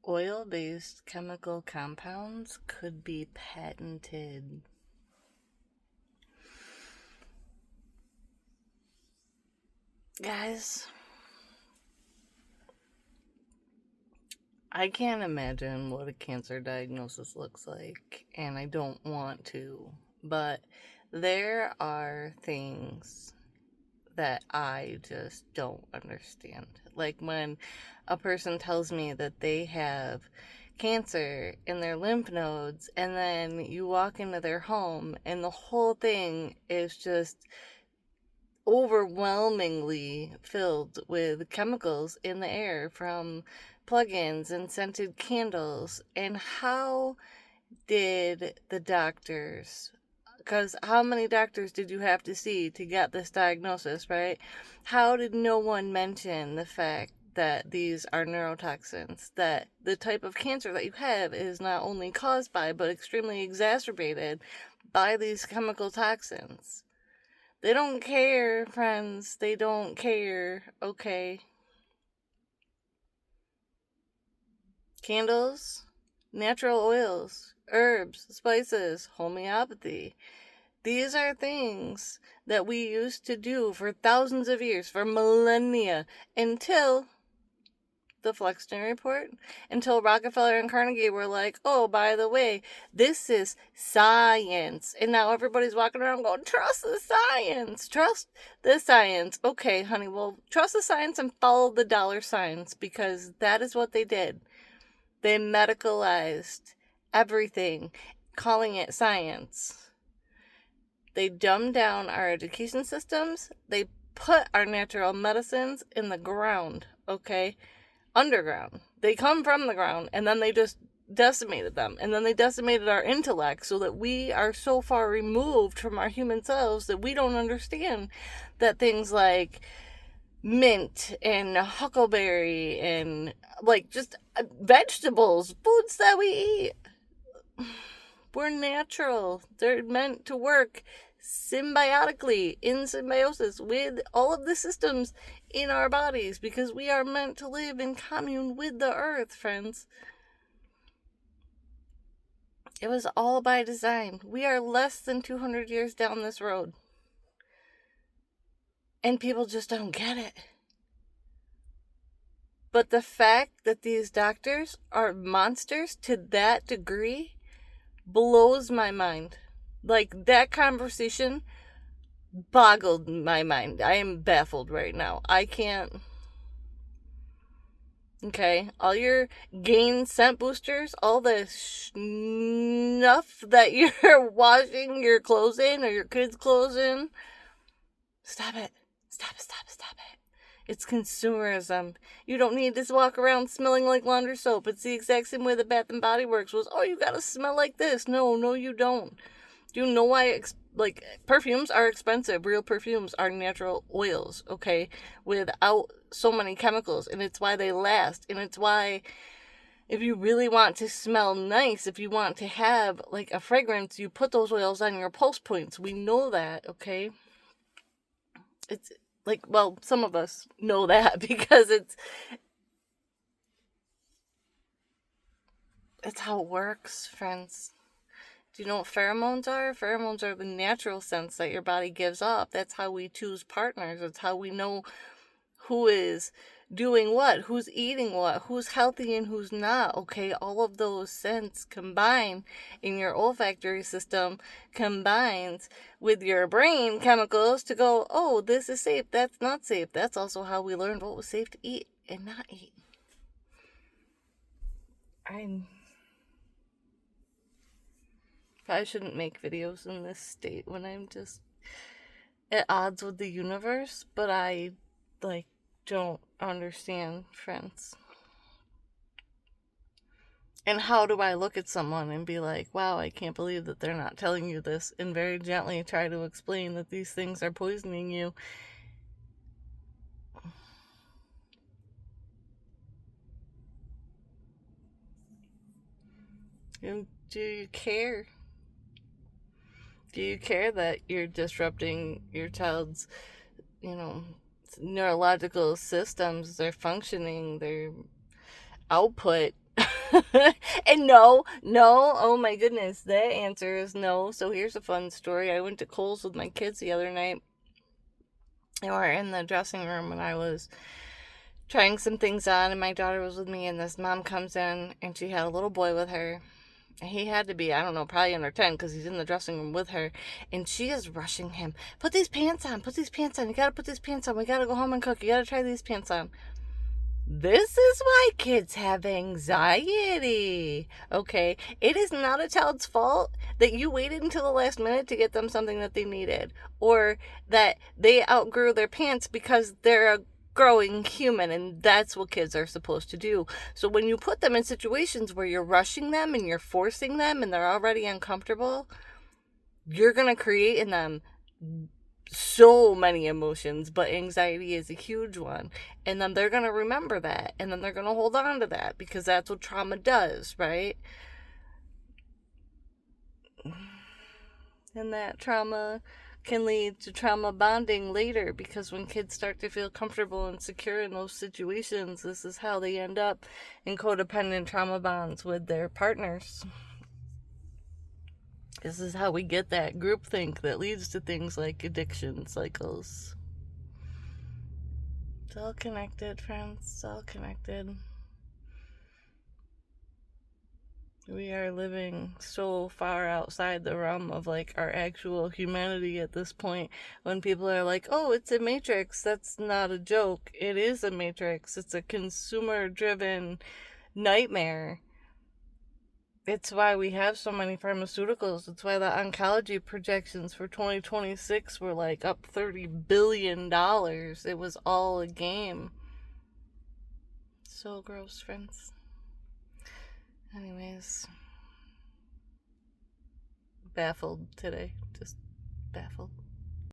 Oil-based chemical compounds could be patented. Guys, I can't imagine what a cancer diagnosis looks like, and I don't want to, but there are things that I just don't understand. Like when a person tells me that they have cancer in their lymph nodes, and then you walk into their home, and the whole thing is just overwhelmingly filled with chemicals in the air from plug-ins and scented candles. And how did the doctors, because how many doctors did you have to see to get this diagnosis, right? How did no one mention the fact that these are neurotoxins, that the type of cancer that you have is not only caused by but extremely exacerbated by these chemical toxins? They don't care, friends. They don't care. Okay. Candles, natural oils, herbs, spices, homeopathy. These are things that we used to do for thousands of years, for millennia, until the Flexner Report, until Rockefeller and Carnegie were like, oh, by the way, this is science. And now everybody's walking around going, trust the science, trust the science. Okay, honey, well, trust the science and follow the dollar signs, because that is what they did. They medicalized everything, calling it science. They dumbed down our education systems. They put our natural medicines in the ground, okay? Underground. They come from the ground, and then they just decimated them. And then they decimated our intellect so that we are so far removed from our human selves that we don't understand that things like mint and huckleberry and like just vegetables, foods that we eat, we're natural. They're meant to work symbiotically, in symbiosis with all of the systems in our bodies, because we are meant to live in commune with the earth, friends. It was all by design. We are less than 200 years down this road, and people just don't get it. But the fact that these doctors are monsters to that degree blows my mind. Like, that conversation boggled my mind. I am baffled right now. I can't. Okay, all your gain scent boosters, all the snuff that you're washing your clothes in or your kids' clothes in, stop it. Stop it, stop it, stop it. It's consumerism. You don't need to walk around smelling like laundry soap. It's the exact same way the Bath and Body Works was, oh, you gotta smell like this. No, you don't. Do you know why, perfumes are expensive? Real perfumes are natural oils, okay? Without so many chemicals. And it's why they last. And it's why, if you really want to smell nice, if you want to have, like, a fragrance, you put those oils on your pulse points. We know that, okay? It's, like, well, some of us know that because it's how it works, friends. Do you know what pheromones are? Pheromones are the natural scents that your body gives off. That's how we choose partners. It's how we know who is doing what, who's eating what, who's healthy and who's not, okay? All of those scents combine in your olfactory system, combines with your brain chemicals to go, oh, this is safe, that's not safe. That's also how we learned what was safe to eat and not eat. I shouldn't make videos in this state when I'm just at odds with the universe, but I, like, don't understand, friends. And how do I look at someone and be like, wow, I can't believe that they're not telling you this, and very gently try to explain that these things are poisoning you? And do you care? Do you care that you're disrupting your child's, neurological systems, their functioning, their output? And no, oh my goodness, that answer is no. So here's a fun story. I went to Kohl's with my kids the other night, and we're in the dressing room, and I was trying some things on, and my daughter was with me, and this mom comes in, and she had a little boy with her. He had to be, I don't know, probably under 10 because he's in the dressing room with her. And she is rushing him. Put these pants on. Put these pants on. You got to put these pants on. We got to go home and cook. You got to try these pants on. This is why kids have anxiety. Okay? It is not a child's fault that you waited until the last minute to get them something that they needed. Or that they outgrew their pants because they're a growing human, and that's what kids are supposed to do. So when you put them in situations where you're rushing them and you're forcing them and they're already uncomfortable, you're going to create in them so many emotions, but anxiety is a huge one. And then they're going to remember that, and then they're going to hold on to that because that's what trauma does, right? And that trauma can lead to trauma bonding later, because when kids start to feel comfortable and secure in those situations, this is how they end up in codependent trauma bonds with their partners. This is how we get that groupthink that leads to things like addiction cycles. It's all connected, friends. It's all connected. We are living so far outside the realm of like our actual humanity at this point, when people are like, oh, it's a matrix. That's not a joke. It is a matrix. It's a consumer driven nightmare. It's why we have so many pharmaceuticals. It's why the oncology projections for 2026 were like up $30 billion. It was all a game. So gross, friends. Anyways, baffled today. Just baffled.